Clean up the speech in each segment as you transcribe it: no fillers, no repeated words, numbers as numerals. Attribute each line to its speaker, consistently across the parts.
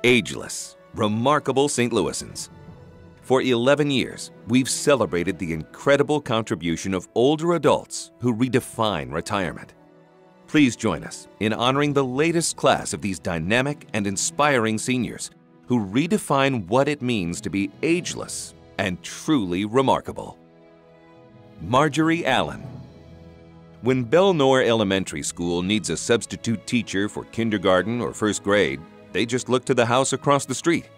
Speaker 1: Ageless, Remarkable Saint Louisans. For 11 years, we've celebrated the incredible contribution of older adults who redefine retirement. Please join us in honoring the latest class of these dynamic and inspiring seniors who redefine what it means to be ageless and truly remarkable. Marjorie Allen. When Belnor Elementary School needs a substitute teacher for kindergarten or first grade, they just look to the house across the street.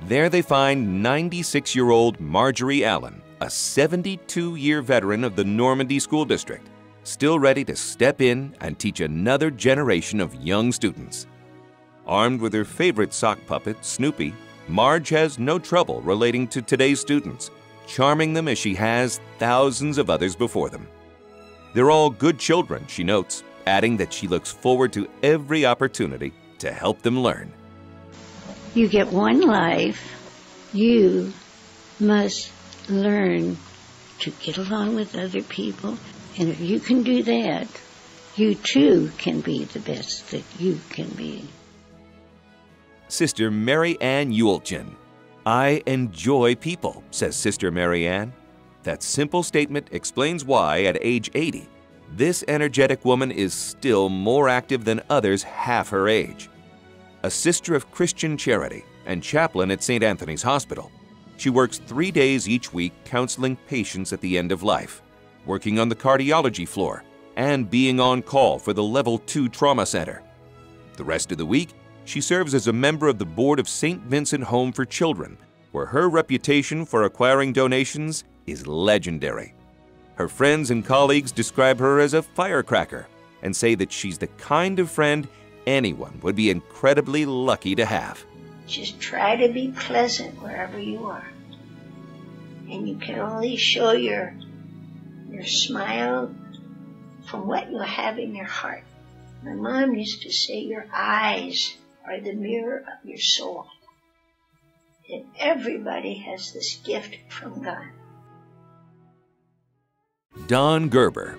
Speaker 1: There they find 96-year-old Marjorie Allen, a 72-year veteran of the Normandy School District, still ready to step in and teach another generation of young students. Armed with her favorite sock puppet, Snoopy, Marge has no trouble relating to today's students, charming them as she has thousands of others before them. They're all good children, she notes, adding that she looks forward to every opportunity to help them learn.
Speaker 2: You get one life. You must learn to get along with other people. And if you can do that, you too can be the best that you can be.
Speaker 1: Sister Mary Ann ANNEULTGEN. I enjoy people, says Sister Mary Ann. That simple statement explains why, at age 80, this energetic woman is still more active than others half her age. A sister of Christian charity and chaplain at St. Anthony's Hospital, she works 3 days each week counseling patients at the end of life, working on the cardiology floor, and being on call for the Level 2 Trauma Center. The rest of the week, she serves as a member of the board of St. Vincent Home for Children, where her reputation for acquiring donations is legendary. Her friends and colleagues describe her as a firecracker and say that she's the kind of friend anyone would be incredibly lucky to have.
Speaker 3: Just try to be pleasant wherever you are. And you can only show your smile from what you have in your heart. My mom used to say your eyes are the mirror of your soul. And everybody has this gift from God.
Speaker 1: Don Gerber.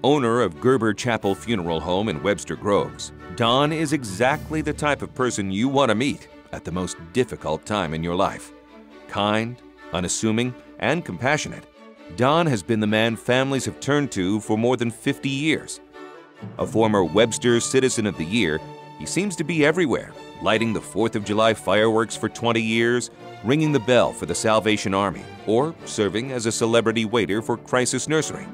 Speaker 1: Owner of Gerber Chapel Funeral Home in Webster Groves, Don is exactly the type of person you want to meet at the most difficult time in your life. Kind, unassuming, and compassionate, Don has been the man families have turned to for more than 50 years. A former Webster Citizen of the Year, he seems to be everywhere, lighting the 4th of July fireworks for 20 years, ringing the bell for the Salvation Army, or serving as a celebrity waiter for Crisis Nursery.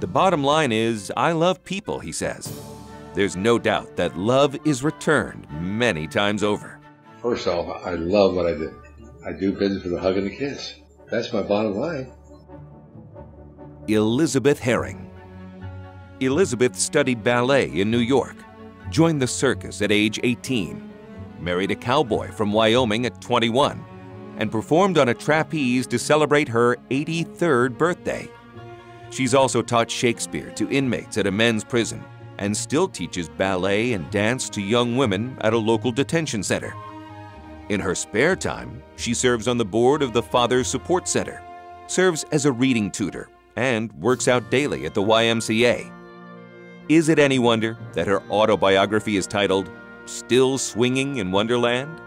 Speaker 1: The bottom line is, I love people, he says. There's no doubt that love is returned many times over.
Speaker 4: First off, I love what I do. I do business with a hug and a kiss. That's my bottom line.
Speaker 1: Elizabeth Herring. Elizabeth studied ballet in New York, joined the circus at age 18, married a cowboy from Wyoming at 21, and performed on a trapeze to celebrate her 83rd birthday. She's also taught Shakespeare to inmates at a men's prison and still teaches ballet and dance to young women at a local detention center. In her spare time, she serves on the board of the Father's Support Center, serves as a reading tutor, and works out daily at the YMCA. Is it any wonder that her autobiography is titled, Still Swinging in Wonderland?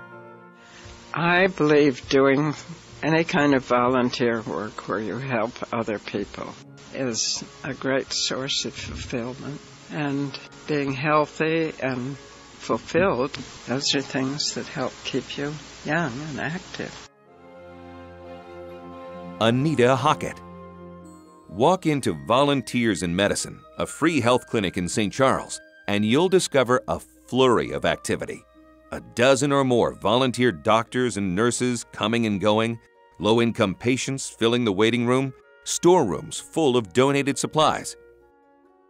Speaker 5: I believe doing any kind of volunteer work where you help other people is a great source of fulfillment. And being healthy and fulfilled, those are things that help keep you young and active.
Speaker 1: ANITA HOCKETT. Walk into Volunteers in Medicine, a free health clinic in St. Charles, and you'll discover a flurry of activity. A dozen or more volunteer doctors and nurses coming and going, low-income patients filling the waiting room, storerooms full of donated supplies.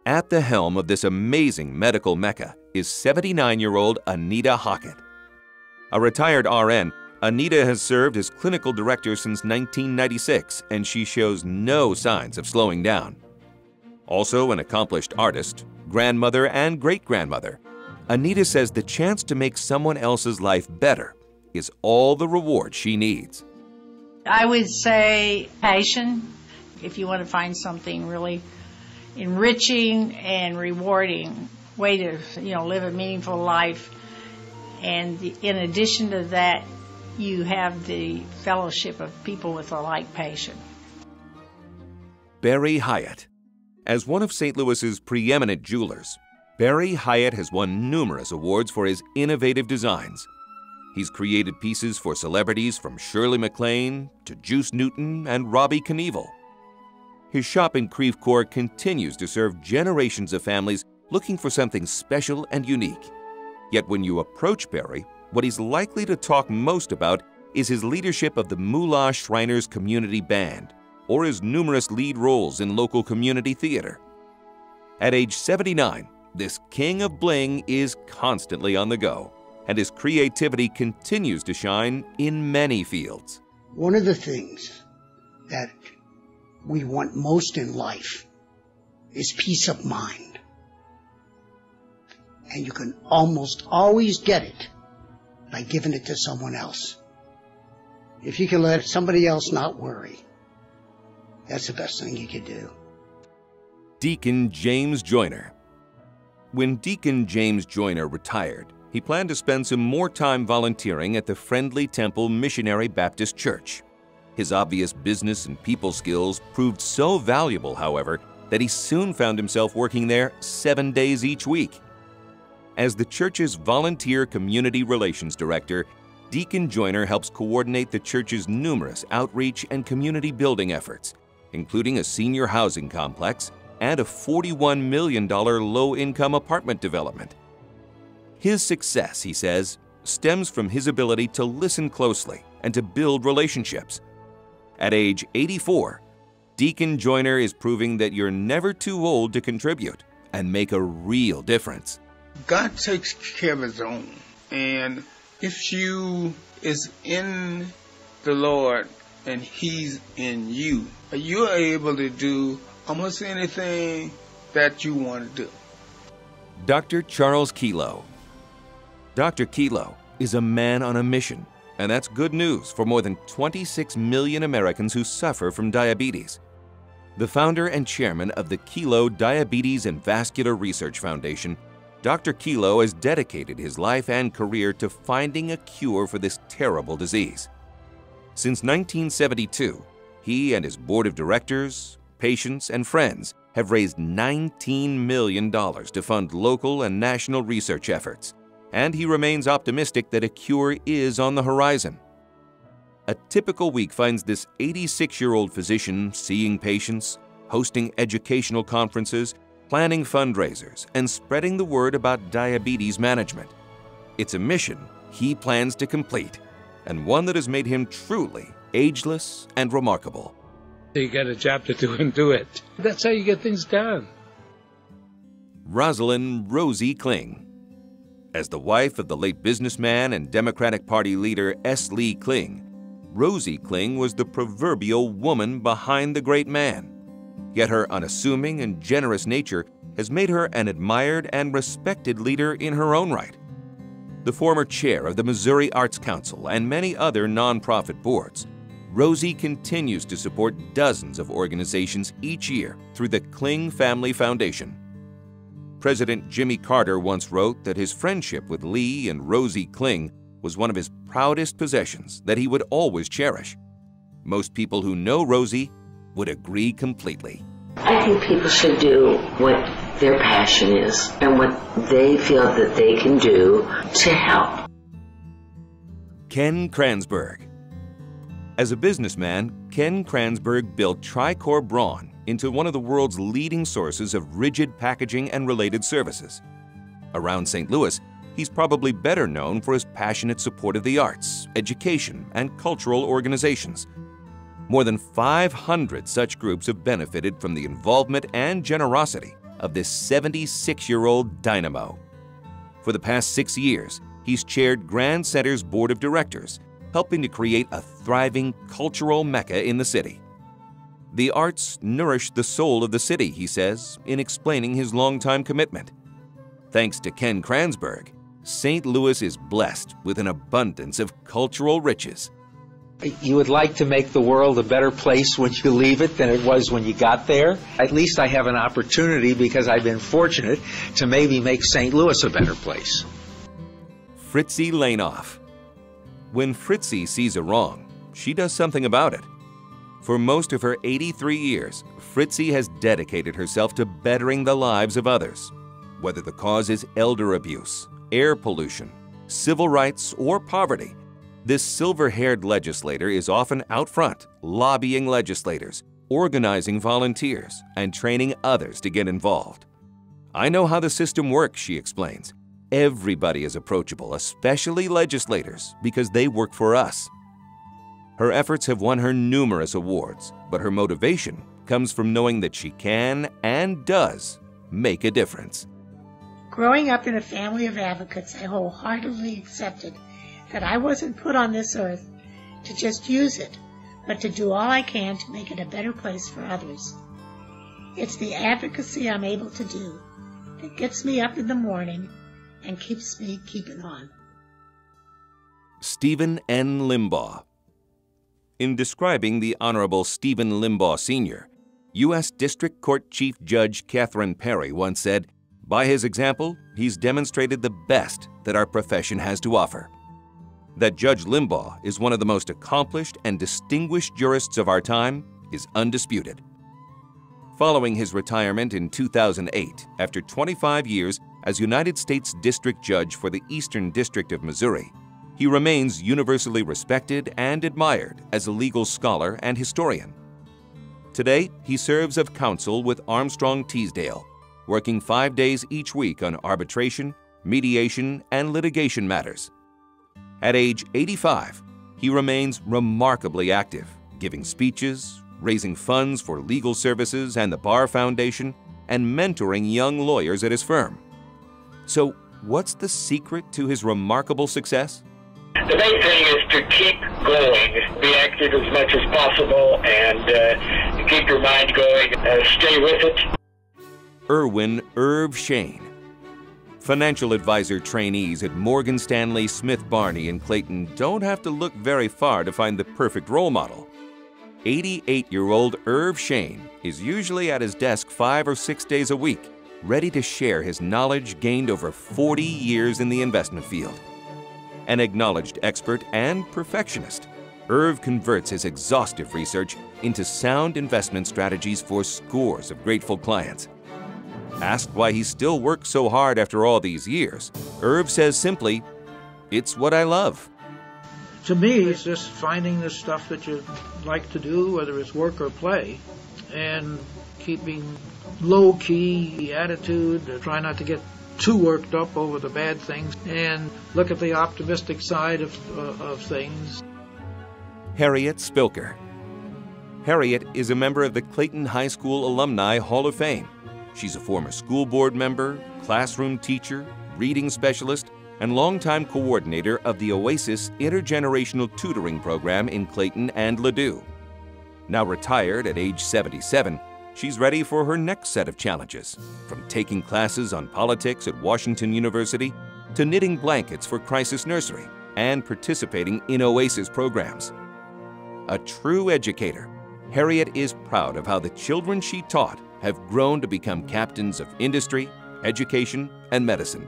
Speaker 1: At the helm of this amazing medical mecca is 79-year-old ANITA HOCKETT. A retired RN, ANITA has served as clinical director since 1996, and she shows no signs of slowing down. Also an accomplished artist, grandmother, and great-grandmother, ANITA says the chance to make someone else's life better is all the reward she needs.
Speaker 6: I would say passion. If you want to find something really enriching and rewarding way to, live a meaningful life, And in addition to that, you have the fellowship of people with a like passion.
Speaker 1: Barry Hyatt. As one of St. Louis's preeminent jewelers, Barry Hyatt has won numerous awards for his innovative designs. He's created pieces for celebrities from Shirley MacLaine to Juice Newton and Robbie Knievel. His shop in Creve Coeur continues to serve generations of families looking for something special and unique. Yet when you approach Barry, what he's likely to talk most about is his leadership of the Moolah Shriners Community Band, or his numerous lead roles in local community theater. At age 79, this king of bling is constantly on the go, and his creativity continues to shine in many fields.
Speaker 7: One of the things that we want most in life is peace of mind. And you can almost always get it by giving it to someone else. If you can let somebody else not worry, that's the best thing you could do.
Speaker 1: Deacon James Joyner. When Deacon James Joyner retired, he planned to spend some more time volunteering at the Friendly Temple Missionary Baptist Church. His obvious business and people skills proved so valuable, however, that he soon found himself working there 7 days each week. As the church's volunteer community relations director, Deacon Joyner helps coordinate the church's numerous outreach and community building efforts, including a senior housing complex and a $41 million low-income apartment development. His success, he says, stems from his ability to listen closely and to build relationships. At age 84, Deacon Joyner is proving that you're never too old to contribute and make a real difference.
Speaker 8: God takes care of his own, and if you is in the Lord and he's in you, you're able to do almost anything that you want to do.
Speaker 1: Dr. Charles Kelo. Dr. Kelo is a man on a mission, and that's good news for more than 26 million Americans who suffer from diabetes. The founder and chairman of the Kelo Diabetes and Vascular Research Foundation, Dr. Kelo has dedicated his life and career to finding a cure for this terrible disease. Since 1972, he and his board of directors, patients, and friends have raised $19 million to fund local and national research efforts, and he remains optimistic that a cure is on the horizon. A typical week finds this 86-year-old physician seeing patients, hosting educational conferences, planning fundraisers, and spreading the word about diabetes management. It's a mission he plans to complete, and one that has made him truly ageless and remarkable.
Speaker 9: You got a job to do and do it. That's how you get things done.
Speaker 1: ROSALYN Rosie KLING. As the wife of the late businessman and Democratic Party leader S. Lee KLING, Rosie KLING was the proverbial woman behind the great man. Yet her unassuming and generous nature has made her an admired and respected leader in her own right. The former chair of the Missouri Arts Council and many other nonprofit boards, Rosie continues to support dozens of organizations each year through the KLING Family Foundation. President Jimmy Carter once wrote that his friendship with Lee and Rosie KLING was one of his proudest possessions that he would always cherish. Most people who know Rosie would agree completely.
Speaker 10: I think people should do what their passion is and what they feel that they can do to help.
Speaker 1: Ken KRANZBERG. As a businessman, Ken KRANZBERG built Tricor Braun into one of the world's leading sources of rigid packaging and related services. Around St. Louis, he's probably better known for his passionate support of the arts, education, and cultural organizations. More than 500 such groups have benefited from the involvement and generosity of this 76-year-old dynamo. For the past 6 years, he's chaired Grand Center's board of directors, helping to create a thriving cultural mecca in the city. The arts nourish the soul of the city, he says, in explaining his longtime commitment. Thanks to Ken KRANZBERG, St. Louis is blessed with an abundance of cultural riches.
Speaker 11: You would like to make the world a better place when you leave it than it was when you got there. At least I have an opportunity because I've been fortunate to maybe make St. Louis a better place.
Speaker 1: FRITZI LAINOFF. When FRITZI sees a wrong, she does something about it. For most of her 83 years, FRITZI has dedicated herself to bettering the lives of others. Whether the cause is elder abuse, air pollution, civil rights, or poverty, this silver-haired legislator is often out front, lobbying legislators, organizing volunteers, and training others to get involved. I know how the system works, she explains. Everybody is approachable, especially legislators, because they work for us. Her efforts have won her numerous awards, but her motivation comes from knowing that she can and does make a difference.
Speaker 12: Growing up in a family of advocates, I wholeheartedly accepted that I wasn't put on this earth to just use it, but to do all I can to make it a better place for others. It's the advocacy I'm able to do that gets me up in the morning and keeps me keeping on.
Speaker 1: Stephen N. LIMBAUGH. In describing the Honorable Stephen LIMBAUGH Sr., U.S. District Court Chief Judge Catherine Perry once said, "By his example, he's demonstrated the best that our profession has to offer." That Judge LIMBAUGH is one of the most accomplished and distinguished jurists of our time is undisputed. Following his retirement in 2008, after 25 years as United States District Judge for the Eastern District of Missouri, he remains universally respected and admired as a legal scholar and historian. Today, he serves as counsel with Armstrong Teasdale, working 5 days each week on arbitration, mediation, and litigation matters. At age 85, he remains remarkably active, giving speeches, raising funds for legal services and the Bar Foundation, and mentoring young lawyers at his firm. So, what's the secret to his remarkable success?
Speaker 13: The main thing is to keep going, be active as much as possible, and keep your mind going, stay with it.
Speaker 1: EDWIN Irv Shayne. Financial advisor trainees at Morgan Stanley Smith Barney in Clayton don't have to look very far to find the perfect role model. 88-year-old Irv Shayne is usually at his desk 5 or 6 days a week, ready to share his knowledge gained over 40 years in the investment field. An acknowledged expert and perfectionist, Irv converts his exhaustive research into sound investment strategies for scores of grateful clients. Asked why he still works so hard after all these years, Irv says simply, "It's what I love."
Speaker 14: To me, it's just finding the stuff that you like to do, whether it's work or play, and keeping low-key attitude, try not to get too worked up over the bad things, and look at the optimistic side of things.
Speaker 1: HARRIET SPILKER. HARRIET is a member of the Clayton High School Alumni Hall of Fame. She's a former school board member, classroom teacher, reading specialist, and longtime coordinator of the Oasis Intergenerational Tutoring Program in Clayton and Ladue. Now retired at age 77, she's ready for her next set of challenges, from taking classes on politics at Washington University to knitting blankets for Crisis Nursery and participating in Oasis programs. A true educator, HARRIET is proud of how the children she taught have grown to become captains of industry, education, and medicine.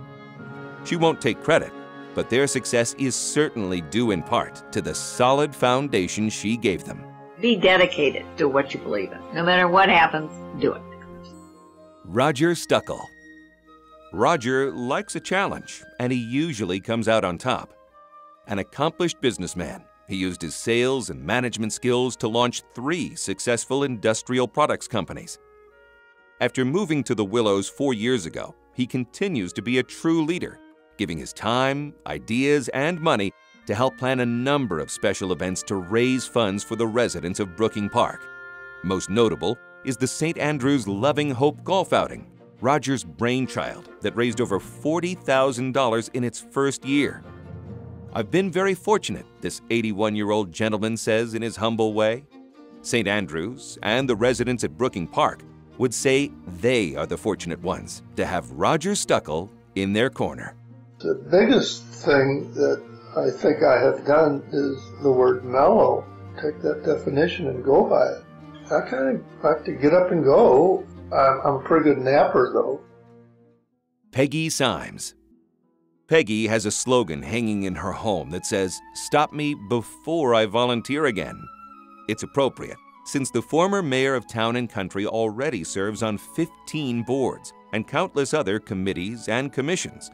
Speaker 1: She won't take credit, but their success is certainly due in part to the solid foundation she gave them.
Speaker 15: Be dedicated to what you believe in. No matter what happens, do it.
Speaker 1: Roger Stuckel. Roger likes a challenge, and he usually comes out on top. An accomplished businessman, he used his sales and management skills to launch 3 successful industrial products companies. After moving to the Willows 4 years ago, he continues to be a true leader, giving his time, ideas, and money to help plan a number of special events to raise funds for the residents of Brooking Park. Most notable is the St. Andrews Loving Hope golf outing, Roger's brainchild that raised over $40,000 in its first year. "I've been very fortunate," this 81-year-old gentleman says in his humble way. St. Andrews and the residents at Brooking Park would say they are the fortunate ones to have Roger Stuckel in their corner.
Speaker 16: The biggest thing that I think I have done is the word mellow. Take that definition and go by it. I kind of like to get up and go. I'm a pretty good napper, though.
Speaker 1: Peggy SYMES. Peggy has a slogan hanging in her home that says, "Stop me before I volunteer again." It's appropriate, since the former mayor of Town and Country already serves on 15 boards and countless other committees and commissions.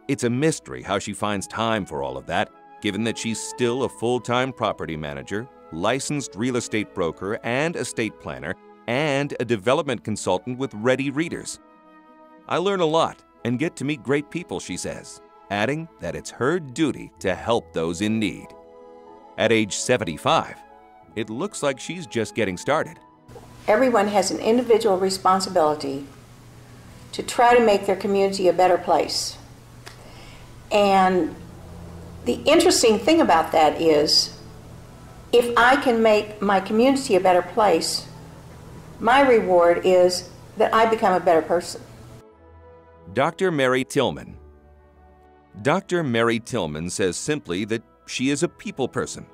Speaker 1: It's a mystery how she finds time for all of that, given that she's still a full-time property manager, licensed real estate broker and estate planner, and a development consultant with Ready Readers. "I learn a lot and get to meet great people," she says, adding that it's her duty to help those in need. At age 75, it looks like she's just getting started.
Speaker 17: Everyone has an individual responsibility to try to make their community a better place. And the interesting thing about that is, if I can make my community a better place, my reward is that I become a better person.
Speaker 1: Dr. Mary Tillman. Dr. Mary Tillman says simply that she is a people person.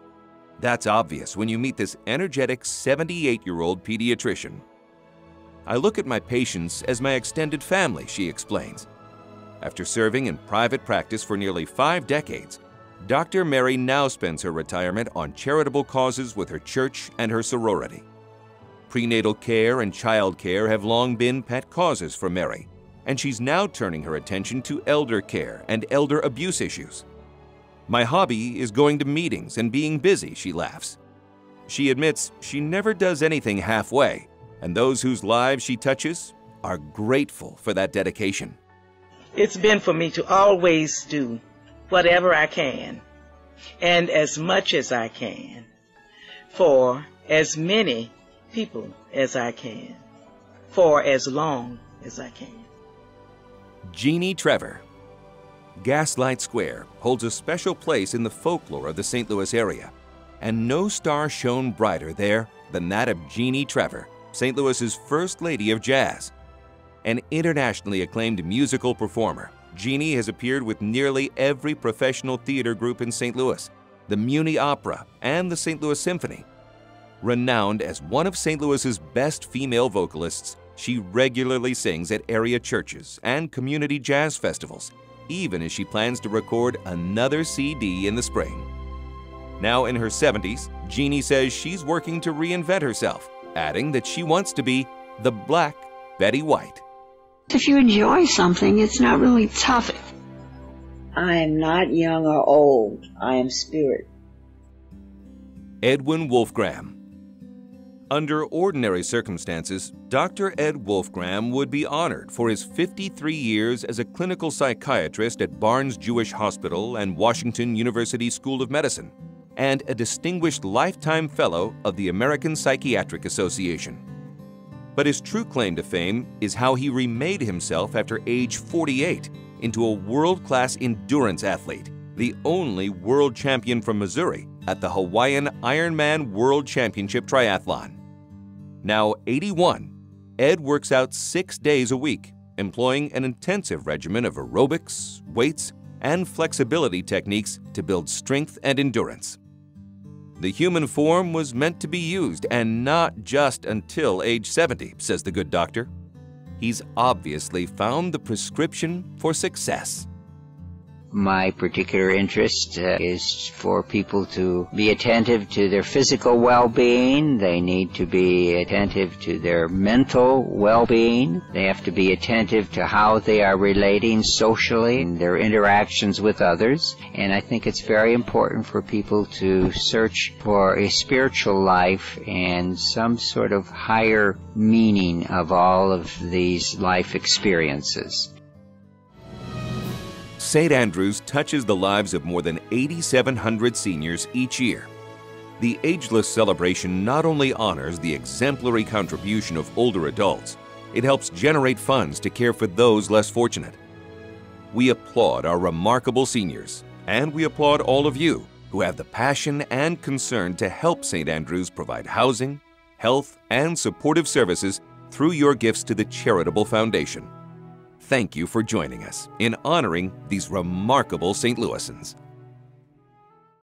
Speaker 1: That's obvious when you meet this energetic 78-year-old pediatrician. "I look at my patients as my extended family," she explains. After serving in private practice for nearly 5 decades, Dr. Mary now spends her retirement on charitable causes with her church and her sorority. Prenatal care and child care have long been pet causes for Mary, and she's now turning her attention to elder care and elder abuse issues. "My hobby is going to meetings and being busy," she laughs. She admits she never does anything halfway, and those whose lives she touches are grateful for that dedication.
Speaker 18: It's been for me to always do whatever I can and as much as I can for as many people as I can for as long as I can.
Speaker 1: Jeannie Trevor. Gaslight Square holds a special place in the folklore of the St. Louis area, and no star shone brighter there than that of Jeannie Trevor, St. Louis's First Lady of Jazz. An internationally acclaimed musical performer, Jeannie has appeared with nearly every professional theater group in St. Louis, the Muni Opera, and the St. Louis Symphony. Renowned as one of St. Louis's best female vocalists, she regularly sings at area churches and community jazz festivals, even as she plans to record another CD in the spring. Now in her 70s, Jeannie says she's working to reinvent herself, adding that she wants to be the Black Betty White.
Speaker 2: If you enjoy something, it's not really tough.
Speaker 19: I am not young or old. I am spirit.
Speaker 1: Edwin Wolfgram. Under ordinary circumstances, Dr. Ed Wolfgram would be honored for his 53 years as a clinical psychiatrist at Barnes Jewish Hospital and Washington University School of Medicine, and a distinguished lifetime fellow of the American Psychiatric Association. But his true claim to fame is how he remade himself after age 48 into a world-class endurance athlete, the only world champion from Missouri at the Hawaiian Ironman World Championship Triathlon. Now 81, Ed works out 6 days a week, employing an intensive regimen of aerobics, weights, and flexibility techniques to build strength and endurance. The human form was meant to be used, and not just until age 70, says the good doctor. He's obviously found the prescription for success.
Speaker 20: My particular interest is for people to be attentive to their physical well-being. They need to be attentive to their mental well-being. They have to be attentive to how they are relating socially in their interactions with others. And I think it's very important for people to search for a spiritual life and some sort of higher meaning of all of these life experiences.
Speaker 1: St. Andrew's touches the lives of more than 8,700 seniors each year. The Ageless celebration not only honors the exemplary contribution of older adults, it helps generate funds to care for those less fortunate. We applaud our remarkable seniors, and we applaud all of you who have the passion and concern to help St. Andrew's provide housing, health, and supportive services through your gifts to the charitable foundation. Thank you for joining us in honoring these remarkable St. Louisans.